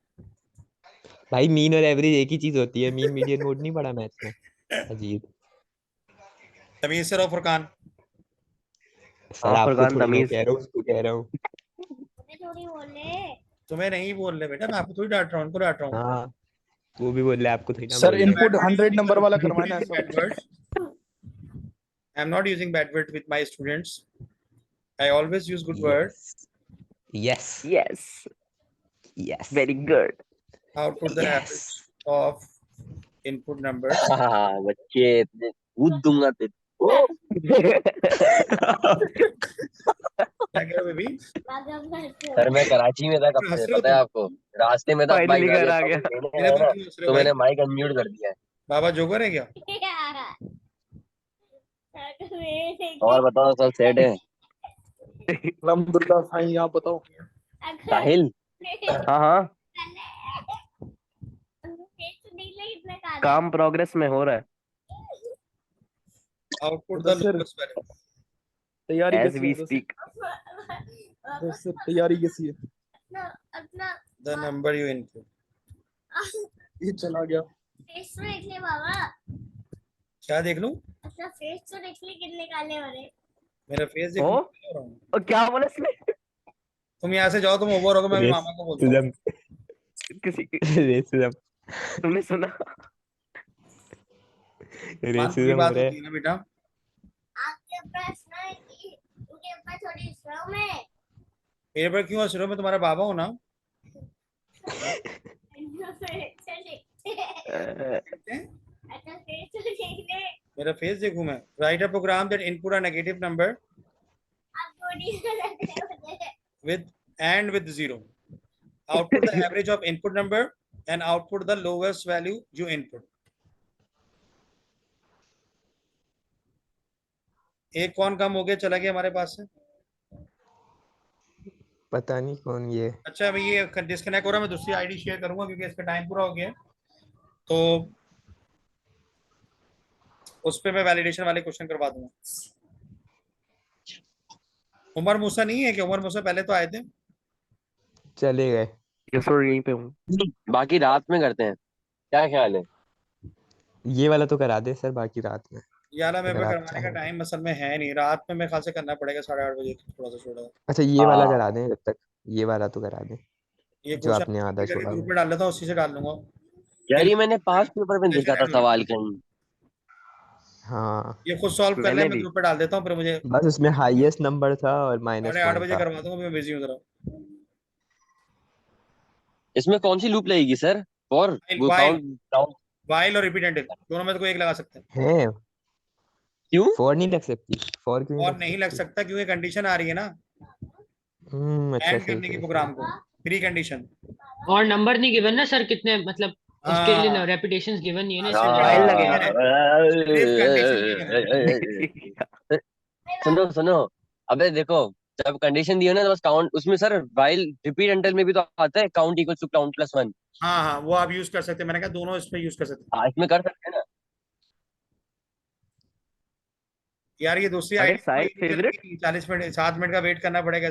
भाई। मीन और एवरेज एक ही चीज होती है। मीन मीडियन मोड नहीं पढ़ा मैथ्स में? अजीब। तमीज से रहो फुरकान। सर हाँ आपको फुरकान थोड़ी ना तमीज। कह रहा हूँ, उसको कह रहा हूँ। तुम्हें नहीं बोल रहे बेटा, मैं आपको थोड़ी डांट रहा हूँ, उनको डांट रहा हूँ। हाँ वो भी बोल रहे हैं, आपको थोड़ी ना सर बोल रहे हैं। इनपुट Bad word 100 नहीं नंबर करो। वाला I'm not करवाना है using सब। bad words. I'm not using bad words with my students. I always use good words. Yes. Yes Yes. Very good. Output the Yes. average of input numbers. हाँ बच्चे इतने कूद दूंगा तेरे क्या कह रहे हो बेबी? सर मैं कराची में था कब हंस से रहे हो पता है तुम? आपको, रास्ते में था बाइक फाइनली घर ड्राइविंग आ का गया। कुछ लेने मेरे आया पर ना, क्यों हंस रहे तो हो मैंने भाई? माइक अनम्यूट कर दिया है। बाबा जोकर है क्या? और बताओ सब सेट है? अलहमदुलिल्लाह भाई, आप बताओ। साहिल हाँ हाँ काम प्रोग्रेस में हो रहा है Output the Mudassir, lowest value. तैयारी एज कैसी वी है मुदस्सिर? स्पीक। मुदस्सिर, तैयारी कैसी है? The number you input. ये चला गया। क्या देख लूं? मेरा फेस देखो। ओ और क्या बोला इसने? तुम यहाँ से जाओ, तुम ओवर हो गए, मैं अभी मामा को बोलता हूँ। किसी रेसिज्म तुमने सुना? मान की रेसिज्म हो बात रहा होती है। है ना बेटा। मेरे पर क्यों हंस रहे हो? मैं तुम्हारा बाबा हूँ ना। मेरा फेस देखूं मैं? Write a program that input a negative number with and with zero. Output the average of input number and output the lowest value you input. एक कौन कम हो गया, चला गया हमारे पास से। पता नहीं कौन ये। अच्छा अभी ये डिस्कनेक्ट हो रहा है, मैं दूसरी आईडी शेयर करूंगा क्योंकि इसका टाइम पूरा हो गया है। तो उस पे मैं वैलिडेशन वाले क्वेश्चन करवा दूंगा। उमर मूसा नहीं है क्या? उमर मूसा पहले तो आए थे। चले गए। यस सर यहीं पे हूँ। बाकी रात में करते हैं, क्या ख्याल है? ये वाला तो करा दे सर, बाकी रात में यार मेरे अगर पे आप करवाने का चाहें तो। टाइम असल में है नहीं, रात में मेरे ख्याल से करना पड़ेगा 8:30 बजे थोड़ा सा छोड़ा। अच्छा ये वाला हाँ करा दें जब तक। ये वाला तो करा दें ये जो क्वेश्चन आपने आधा करके छोड़ा ग्रुप हुआ में डाल लेता हूँ, उसी से डाल लूंगा। यार, फिर ये मैंने पास्ट पेपर में देखा था सवाल कहीं। है। हाँ ये खुद सॉल्व कर ले, मैंने मैं भी ग्रुप पे डाल देता हूँ, फिर मुझे बस उसमें हाईएस्ट नंबर था और -1 8:30 बजे था। करवा दूंगा, मैं बिजी हूँ जरा। इसमें कौन सी लूप लगेगी सर? फॉर वो वाइल काउंट काउंट वाइल और रिपीट एंडिल दोनों में तो कोई एक लगा सकते हैं। है क्यों? फॉर नहीं लग सकती? फॉर क्यों और लग नहीं लग सकती? सकता क्योंकि कंडीशन आ रही है ना अच्छा एंड सही करने की सही प्रोग्राम को, प्री कंडीशन। और नंबर नहीं गिवन ना सर, कितने मतलब उसके लिए हाँ रेपिटेशंस गिवन नहीं है ना इससे इसके बड़ा अंदर। फाइल ये लगेगा। है, सिर्फ कंडीशन ये है। सुनो सुनो, अबे देखो, जब कंडीशन दी है ना तो बस काउंट उसमें सर वाइल रिपीट एंटल में भी तो आता है count equal to count plus 1। हाँ हाँ वो आप यूज कर सकते हैं, मैंने कहा दोनों इस पे यूज कर सकते हैं। हाँ इसमें कर सकते हैं ना। यार ये दूसरी अरे आईडी साहिल फेवरेट 40 मिनट 7 मिनट का वेट करना पड़ेगा।